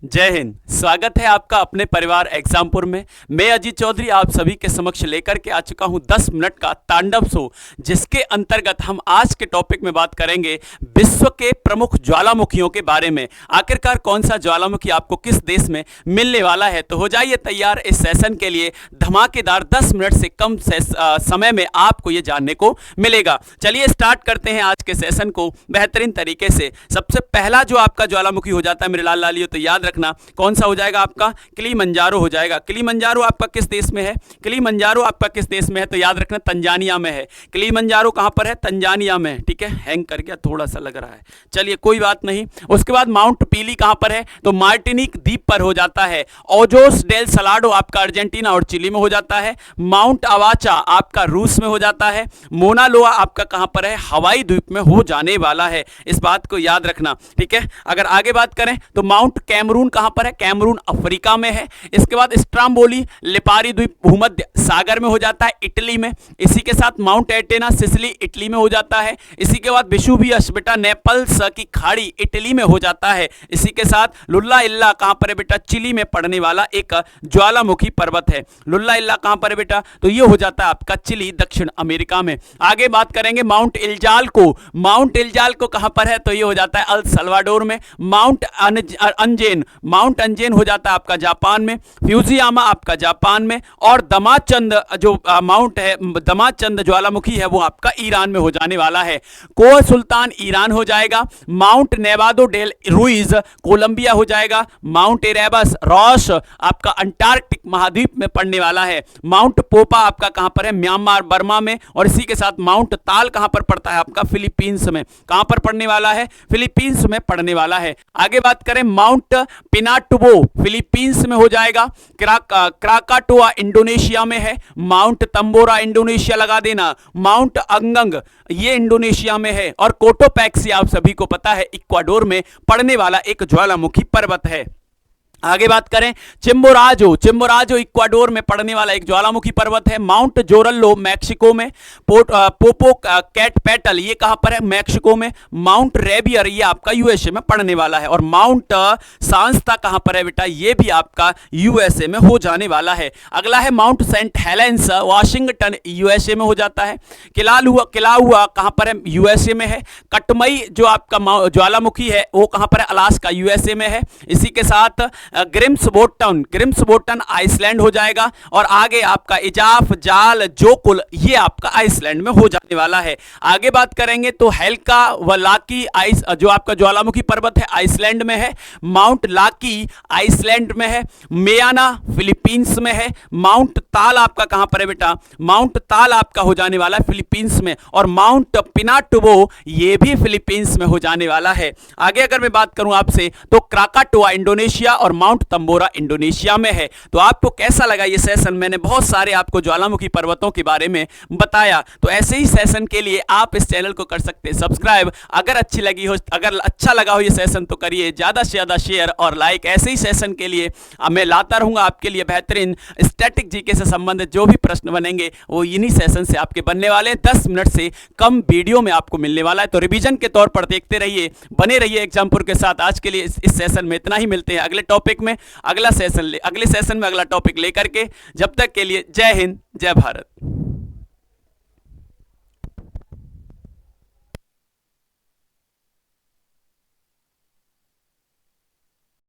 जय हिंद। स्वागत है आपका अपने परिवार एग्जामपुर में। मैं अजीत चौधरी आप सभी के समक्ष लेकर के आ चुका हूं 10 मिनट का तांडव शो, जिसके अंतर्गत हम आज के टॉपिक में बात करेंगे विश्व के प्रमुख ज्वालामुखियों के बारे में। आखिरकार कौन सा ज्वालामुखी आपको किस देश में मिलने वाला है। तो हो जाइए तैयार इस सेशन के लिए। धमाकेदार 10 मिनट से कम समय में आपको ये जानने को मिलेगा। चलिए स्टार्ट करते हैं आज के सेशन को बेहतरीन तरीके से। सबसे पहला जो आपका ज्वालामुखी हो जाता है मेरे लाल लालियों, तो याद रखना कौन सा हो जाएगा आपका, किलिमंजारो हो जाएगा। किलिमंजारो आपका किस देश में है? किलिमंजारो आपका किस देश में है? तो याद रखना तंजानिया में है। किलिमंजारो कहां पर है? तंजानिया में। ठीक है, हैंग कर गया, थोड़ा सा लग रहा है, चलिए कोई बात नहीं। उसके बाद माउंट पीली कहां पर है? तो मार्टिनिक द्वीप पर हो जाता है। ओजोस डेल सलाडो आपका अर्जेंटीना और चिली में हो जाता है। माउंट अवाचा आपका रूस में हो जाता है। मोना लोआ आपका कहां पर है? हवाई द्वीप में हो जाने वाला है। इस बात को याद रखना। ठीक है, अगर आगे बात करें तो माउंट कैमरून कहां पर है? कैमरून अफ्रीका में है। इसके बाद स्ट्राम्बोली लिपारी द्वीप भूमध्य सागर में हो जाता है, इटली में। इसी के साथ माउंट एटेना सिसिली इटली में हो जाता है। इसी के बाद विशुवियस बेटा नेपल्स की खाड़ी इटली में हो जाता है। इसी के साथ लुल्ला इल्ला कहां पर है बेटा? चिली में पड़ने वाला एक ज्वालामुखी पर्वत है। लुल्ला इल्ला कहां पर है बेटा? तो ये हो जाता है आपका चिली, दक्षिण अमेरिका में। आगे बात करेंगे माउंट इल्जाल को। माउंट इल्जाल को कहां पर है? तो ये हो जाता है अल सल्वाडोर में। माउंट अंजेन, माउंट अंजेन हो जाता है आपका जापान में। फ्यूजियामा आपका जापान में। और दमाचंद जो माउंट है, दमाचंद ज्वालामुखी है, वो आपका ईरान में हो जाने वाला है। कोह सुल्तान ईरान हो जाएगा। माउंट नेवादो डेल रुइज कोलंबिया हो जाएगा। माउंट एरेबस रॉस आपका अंटार्कटिक महाद्वीप में पड़ने वाला है। माउंट पोपा आपका कहां पर है? म्यांमार बर्मा में। और इसी के साथ माउंट ताल कहां पर पड़ता है आपका? फिलीपींस में। कहां पर पड़ने वाला है? फिलीपींस में पड़ने वाला है। आगे बात करें माउंट पिनाटुबो फिलीपींस में हो जाएगा। क्राकाटोआ इंडोनेशिया में है। माउंट तंबोरा इंडोनेशिया लगा देना। माउंट अंगंग ये इंडोनेशिया में है। और कोटोपैक्सी आप सभी को पता है इक्वाडोर में पड़ने वाला एक ज्वालामुखी पर्वत है। आगे बात करें चिम्बोराजो, चिम्बोराजो इक्वाडोर में पड़ने वाला एक ज्वालामुखी पर्वत है। माउंट जोरल्लो मैक्सिको में। पोपो कैट पेटल ये कहां पर है? मैक्सिको में। माउंट रेबियर ये आपका यूएसए में पड़ने वाला है। और माउंट सांस्ता कहां पर है बेटा? ये भी आपका यूएसए में हो जाने वाला है। अगला है Mount Saint Helens Washington USA में हो जाता है। किलाउआ कहां पर है? यूएसए में है। कटमई जो आपका ज्वालामुखी है वो कहां पर है? अलास्का यूएसए में है। इसी के साथ ग्रिम्सबोटन आइसलैंड हो जाएगा। और आगे आपका इजाफ जाल जोकुल ये आपका आइसलैंड में हो जाने वाला है। आगे बात करेंगे तो हेल्का व लाकी आइस जो आपका ज्वालामुखी पर्वत है आइसलैंड में है। माउंट लाकी आइसलैंड में है। मेयाना फिलीपींस में है। माउंट ताल आपका कहां पर है बेटा? माउंट ताल आपका हो जाने वाला है फिलीपींस में। और माउंट पिनाटुबो ये भी फिलीपींस में हो जाने वाला है। आगे अगर मैं बात करूं आपसे तो क्राकाटोआ इंडोनेशिया और माउंट तंबोरा इंडोनेशिया में है। तो आपको कैसा लगा ये सेशन? मैंने बहुत सारे आपको ज्वालामुखी पर्वतों के बारे में बताया। तो ऐसे ही सेशन के लिए आप इस चैनल को कर सकते हैं सब्सक्राइब। अगर अगर अच्छा लगा हो ये सेशन तो करिए ज्यादा से ज्यादा शेयर और लाइक। ऐसे ही सेशन के लिए मैं लाता रहूंगा आपके लिए बेहतरीन स्टैटिक जीके से संबंधित जो भी प्रश्न बनेंगे वो इन्हीं सेशन से आपके बनने वाले हैं। 10 मिनट से कम वीडियो में आपको मिलने वाला है। तो रिवीजन के तौर पर देखते रहिए, बने रहिए एग्जामपुर के साथ। आज के लिए इस सेशन में इतना ही। मिलते हैं अगले टॉपिक में, अगले सेशन में अगला टॉपिक लेकर के। जब तक के लिए जय हिंद, जय भारत।